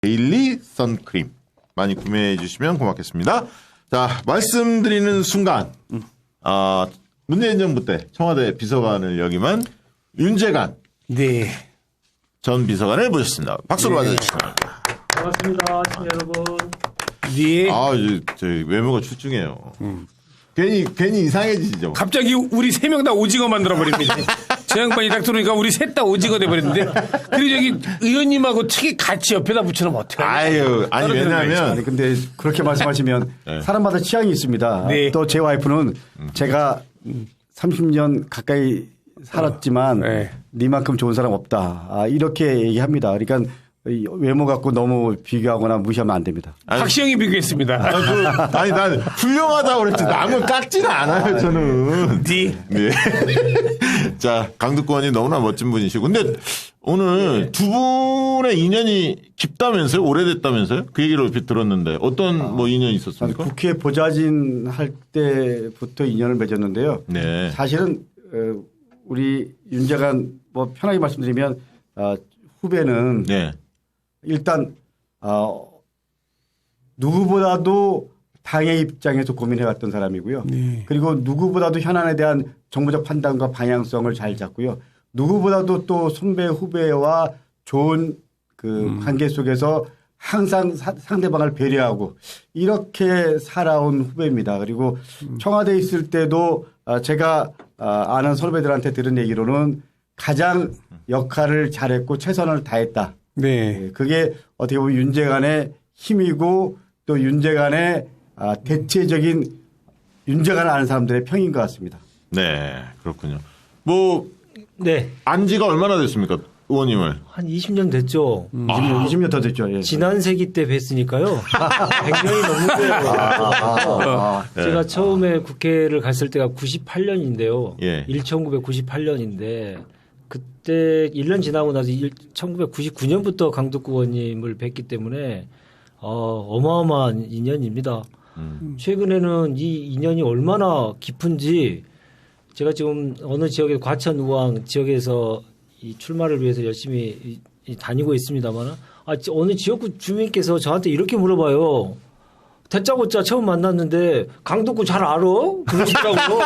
데일리 선크림 많이 구매해 주시면 고맙겠습니다. 자, 말씀드리는 순간 문재인 정부 때 청와대 비서관을 역임한 윤재관 네. 전 비서관을 모셨습니다. 박수로 맞아주시기 바랍니다. 반갑습니다, 시청자 여러분. 네. 저 외모가 출중해요. 괜히 이상해지죠. 갑자기 우리 세 명 다 오징어 만들어버립니다. 저 양반이 딱 들어오니까 우리 셋 다 오징어 돼버렸는데. 그리고 저기 의원님하고 책이 같이 옆에다 붙여놓으면 어떡하냐. 아니, 왜냐면. 아니, 근데 그렇게 말씀하시면 네. 사람마다 취향이 있습니다. 네. 또 제 와이프는 제가 30년 가까이 살았지만 네. 니만큼 좋은 사람 없다. 이렇게 얘기합니다. 그러니까 외모 갖고 너무 비교하거나 무시하면 안 됩니다. 박시영이 비교했습니다. 아니, 난 훌륭하다고 그랬지. 남을 깎지는 않아요, 저는. 네. 네. 자, 강두권이 너무나 멋진 분이시고. 근데 오늘 두 분의 인연이 깊다면서요? 오래됐다면서요? 그 얘기를 얼핏 들었는데. 어떤 뭐 인연이 있었습니까? 국회 보좌진 할 때부터 인연을 맺었는데요. 네. 사실은 우리 윤재관 뭐 편하게 말씀드리면 후배는 네. 일단 누구보다도 당의 입장에서 고민해왔던 사람이고요. 네. 그리고 누구보다도 현안에 대한 정부적 판단과 방향성을 잘 잡고요. 누구보다도 또 선배 후배와 좋은 그 관계 속에서 항상 상대방을 배려하고 이렇게 살아온 후배입니다. 그리고 청와대에 있을 때도 제가 아는 선배들한테 들은 얘기로는 가장 역할을 잘했고 최선을 다했다. 네. 그게 어떻게 보면 윤재관의 힘이고 또 윤재관의 대체적인 윤재관을 아는 사람들의 평인 것 같습니다. 네. 그렇군요. 뭐, 네, 안지가 얼마나 됐습니까? 의원님을. 한 20년 됐죠. 20년 더 됐죠. 예. 지난 세기 때 뵀으니까요. 100년이 넘고요. 제가 처음에 국회를 갔을 때가 98년인데요. 예. 1998년인데 그때 1년 지나고 나서 1999년부터 강덕구 의원님을 뵀기 때문에 어마어마한 인연입니다. 최근에는 이 인연이 얼마나 깊은지 제가 지금 어느 지역의 과천 우왕 지역에서 이 출마를 위해서 열심히 다니고 있습니다만 어느 지역구 주민께서 저한테 이렇게 물어봐요. 다짜고짜 처음 만났는데 강덕구 잘 알아? 그러시더라고요.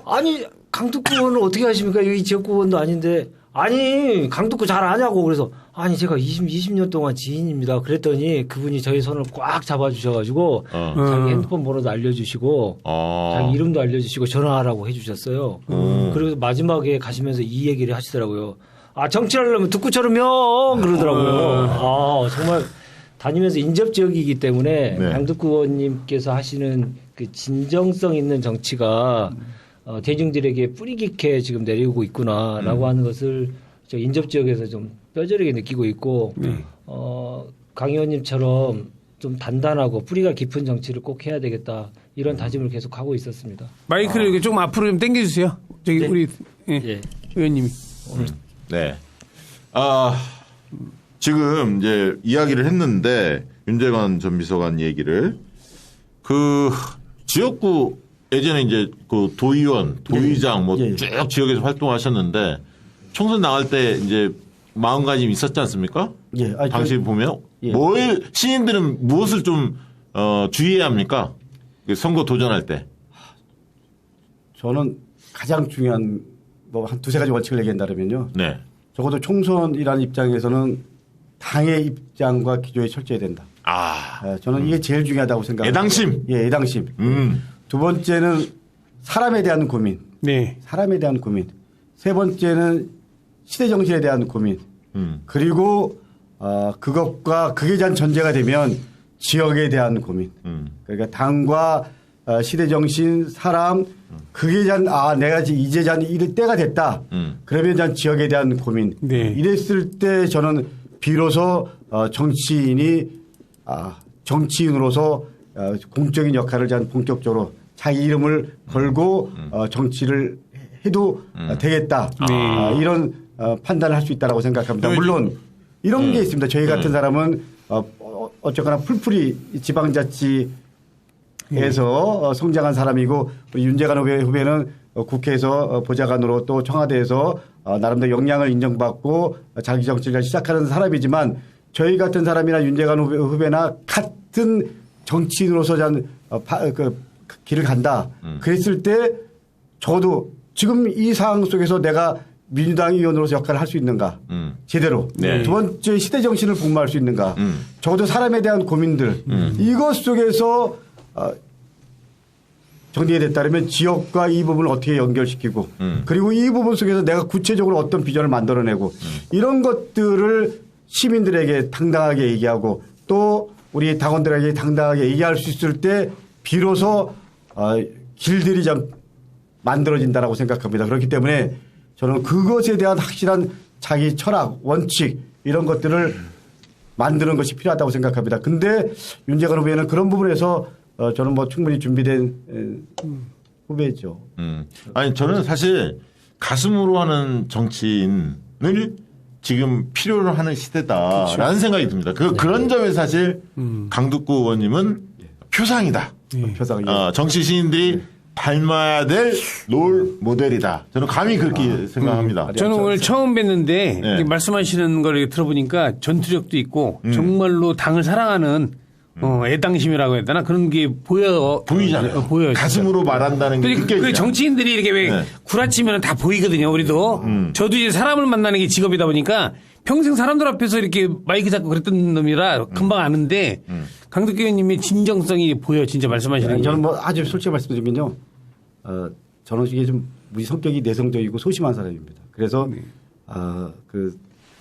아니 강덕구 의원은 어떻게 하십니까? 여기 지역구 의원도 아닌데 아니 강덕구 잘 아냐고 그래서 아니 제가 20년 동안 지인입니다. 그랬더니 그분이 저희 손을 꽉 잡아주셔가지고 자기 핸드폰 번호도 알려주시고 자기 이름도 알려주시고 전화하라고 해주셨어요. 그리고 마지막에 가시면서 이 얘기를 하시더라고요. 정치하려면 듣구처럼요 그러더라고요. 정말 다니면서 인접 지역이기 때문에 네. 강덕구 의원님께서 하시는 그 진정성 있는 정치가 대중들에게 뿌리 깊게 지금 내려오고 있구나라고 하는 것을 저 인접 지역에서 좀 뼈저리게 느끼고 있고 강 의원님처럼 좀 단단하고 뿌리가 깊은 정치를 꼭 해야 되겠다 이런 다짐을 계속 하고 있었습니다. 마이크를 이렇게 좀 앞으로 좀 당겨주세요. 저기 네. 우리 예. 의원님이. 네. 지금 이제 이야기를 했는데 윤재관 전 비서관 얘기를 그 지역구 예전에 이제 그 도의원, 도의장 뭐 쭉 지역에서 활동하셨는데 총선 나갈 때 이제 마음가짐이 있었지 않습니까? 예. 당시 보면 시민들은 무엇을 좀 주의해야 합니까? 선거 도전할 때. 저는 가장 중요한 뭐 한 두세 가지 원칙을 얘기한다면요. 네. 적어도 총선이라는 입장에서는 당의 입장과 기조에 철저해야 된다. 저는 이게 제일 중요하다고 생각합니다. 애당심. 예, 애당심. 두 번째는 사람에 대한 고민. 네. 사람에 대한 고민. 세 번째는 시대 정신에 대한 고민. 그리고 그것과 그게 대한 전제가 되면 지역에 대한 고민. 그러니까 당과 시대 정신, 사람, 그게 대한 내가 이제 이럴 때가 됐다. 그러면 전 지역에 대한 고민. 네. 이랬을 때 저는 비로소 정치인으로서 공적인 역할을 전 본격적으로 자기 이름을 걸고 정치를 해도 되겠다. 이런 판단을 할 수 있다고 생각합니다. 물론 이런 게 있습니다. 저희 같은 사람은 어쨌거나 풀풀이 지방자치에서 성장한 사람이고 우리 윤재관 후배는 국회에서 보좌관으로 또 청와대에서 나름대로 역량을 인정받고 자기 정치를 시작하는 사람이지만 저희 같은 사람이나 윤재관 후배나 같은 정치인으로서 그 길을 간다. 그랬을 때 적어도 지금 이 상황 속에서 내가 민주당 의원으로서 역할을 할 수 있는가. 제대로. 네. 두 번째 시대 정신을 복무할 수 있는가. 적어도 사람에 대한 고민들. 이것 속에서 정리가 됐다면 지역과 이 부분을 어떻게 연결시키고 그리고 이 부분 속에서 내가 구체적으로 어떤 비전을 만들어내고 이런 것들을 시민들에게 당당하게 얘기하고 또 우리 당원들에게 당당하게 얘기할 수 있을 때 비로소 길들이 좀 만들어진다라고 생각합니다. 그렇기 때문에 저는 그것에 대한 확실한 자기 철학, 원칙 이런 것들을 만드는 것이 필요하다고 생각합니다. 근데 윤재관 후보는 그런 부분에서 저는 뭐 충분히 준비된 후배죠. 아니 저는 사실 가슴으로 하는 정치인을 지금 필요로 하는 시대다라는 그렇죠. 생각이 듭니다. 그런 점에 사실 강두구 의원님은 표상이다. 표상이. 정치 시인들이 닮아야 될 롤 모델이다. 저는 감히 그렇게 생각합니다. 저는 오늘 처음 뵀는데 네. 말씀하시는 걸 들어보니까 전투력도 있고 정말로 당을 사랑하는 애당심이라고 해야 되나 그런 게 보이잖아요. 보여요. 가슴으로 말한다는 게 그 정치인들이 이렇게 왜 네. 구라치면 다 보이거든요. 우리도. 저도 이제 사람을 만나는 게 직업이다 보니까 평생 사람들 앞에서 이렇게 마이크 잡고 그랬던 놈이라 금방 아는데 강덕규 의원님의 진정성이 보여. 진짜 말씀하시는 게. 저는 뭐 아주 솔직히 말씀드리면요. 저는 이게 좀 우리 성격이 내성적이고 소심한 사람입니다. 그래서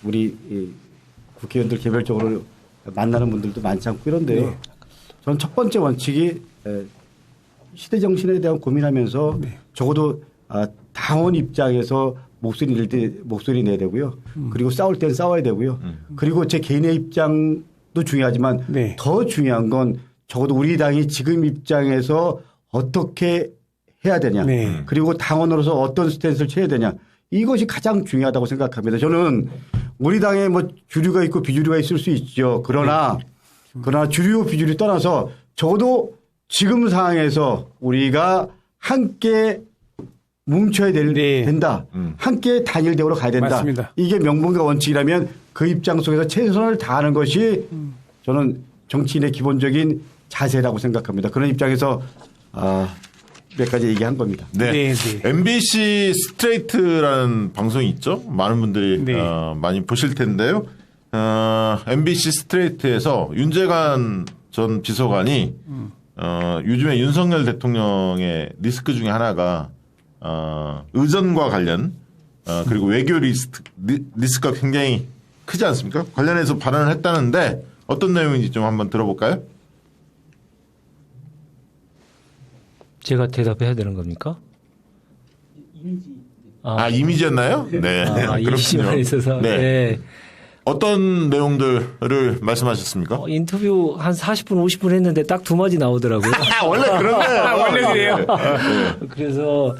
우리 이 국회의원들 개별적으로 만나는 분들도 많지 않고 이런데요. 저는 첫 번째 원칙이 시대 정신에 대한 고민하면서 적어도 당원 입장에서 목소리 내야 되고요. 그리고 싸울 땐 싸워야 되고요. 그리고 제 개인의 입장도 중요하지만 더 중요한 건 적어도 우리 당이 지금 입장에서 어떻게 해야 되냐. 그리고 당원으로서 어떤 스탠스를 취해야 되냐. 이것이 가장 중요하다고 생각합니다. 저는 우리 당에 뭐 주류가 있고 비주류가 있을 수 있죠. 그러나 주류 비주류 떠나서 적어도 지금 상황에서 우리가 함께 뭉쳐야 된다. 함께 단일 대우로 가야 된다. 맞습니다. 이게 명분과 원칙이라면 그 입장 속에서 최선을 다하는 것이 저는 정치인의 기본적인 자세라고 생각합니다. 그런 입장에서 몇 가지 얘기한 겁니다. 네. MBC 스트레이트라는 방송이 있죠. 많은 분들이 많이 보실 텐데요. MBC 스트레이트에서 윤재관 전 비서관이 요즘에 윤석열 대통령의 리스크 중에 하나가 의전과 관련 그리고 외교 리스크가 굉장히 크지 않습니까? 관련해서 발언을 했다는데 어떤 내용인지 좀 한번 들어볼까요? 제가 대답해야 되는 겁니까? 이미지였나요? 네. 이미지만 있어서. 네. 네. 어떤 내용들을 말씀하셨습니까? 인터뷰 한 40분, 50분 했는데 딱 두 마디 나오더라고요. 원래 그런데요. 원래 그래요. 그래서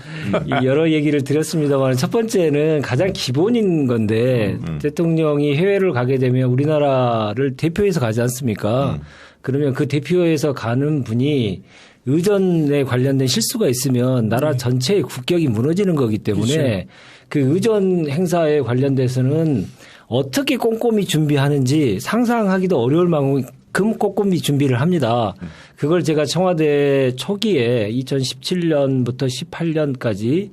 여러 얘기를 드렸습니다만 첫 번째는 가장 기본인 건데 대통령이 해외를 가게 되면 우리나라를 대표해서 가지 않습니까? 그러면 그 대표해서 가는 분이 의전에 관련된 실수가 있으면 나라 전체의 국격이 무너지는 거기 때문에 그 의전 행사에 관련돼서는 어떻게 꼼꼼히 준비하는지 상상하기도 어려울 만큼 꼼꼼히 준비를 합니다. 그걸 제가 청와대 초기에 2017년부터 18년까지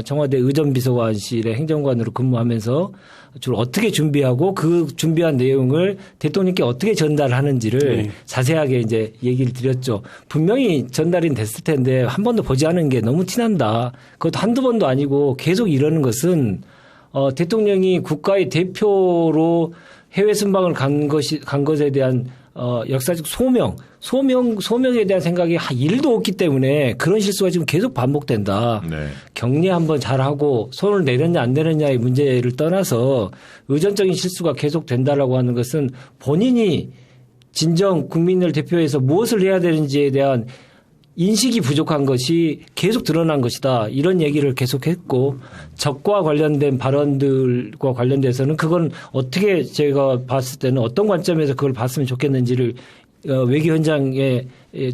청와대 의전비서관실의 행정관으로 근무하면서 주로 어떻게 준비하고 그 준비한 내용을 대통령께 어떻게 전달하는지를 자세하게 이제 얘기를 드렸죠. 분명히 전달이 됐을 텐데 한 번도 보지 않은 게 너무 티난다. 그것도 한두 번도 아니고 계속 이러는 것은 대통령이 국가의 대표로 해외 순방을 간 것에 대한 역사적 소명에 대한 생각이 1도 없기 때문에 그런 실수가 지금 계속 반복된다. 네. 격리 한번 잘하고 손을 내렸냐 안 내렸냐의 문제를 떠나서 의전적인 실수가 계속 된다라고 하는 것은 본인이 진정 국민을 대표해서 무엇을 해야 되는지에 대한 인식이 부족한 것이 계속 드러난 것이다. 이런 얘기를 계속했고 적과 관련된 발언들과 관련돼서는 그건 어떻게 제가 봤을 때는 어떤 관점에서 그걸 봤으면 좋겠는지를 외교 현장에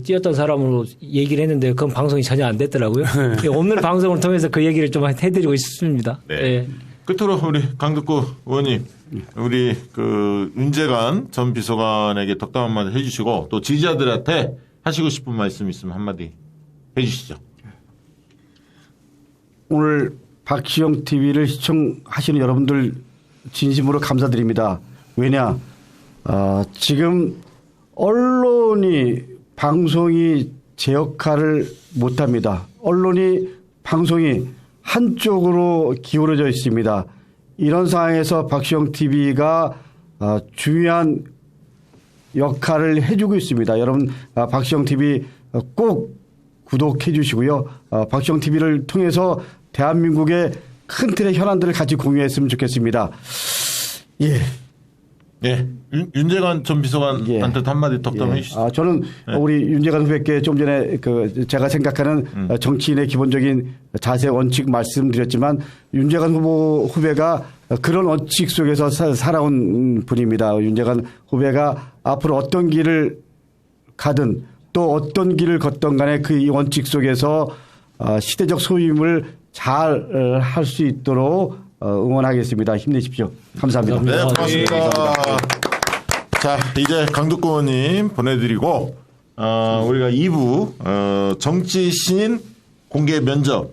뛰었던 사람으로 얘기를 했는데 그건 방송이 전혀 안 됐더라고요. 없는 방송을 통해서 그 얘기를 좀 해드리고 싶습니다. 네. 네. 끝으로 우리 강덕구 의원님 우리 그 윤재관 전 비서관에게 덕담 한마디 해주시고 또 지지자들한테 하시고 싶은 말씀 있으면 한마디 해주시죠. 오늘 박시영 TV를 시청하시는 여러분들 진심으로 감사드립니다. 왜냐, 지금 언론이 방송이 제 역할을 못합니다. 언론이 방송이 한쪽으로 기울어져 있습니다. 이런 상황에서 박시영 TV가 중요한 역할을 해주고 있습니다. 여러분 박시영 TV 꼭 구독해 주시고요. 박시영 TV를 통해서 대한민국의 큰 틀의 현안들을 같이 공유했으면 좋겠습니다. 예. 예. 윤재관 전 비서관한테 한마디 덕담해 주시죠. 저는 우리 윤재관 후배께 좀 전에 그 제가 생각하는 정치인의 기본적인 자세 원칙 말씀드렸지만 윤재관 후배가 그런 원칙 속에서 살아온 분입니다. 윤재관 후배가 앞으로 어떤 길을 가든 또 어떤 길을 걷던 간에 그 이 원칙 속에서 시대적 소임을 잘 할 수 있도록 응원하겠습니다. 힘내십시오. 감사합니다. 네, 고맙습니다. 자, 이제 강덕구 의원님 보내드리고, 우리가 2부, 정치신 공개 면접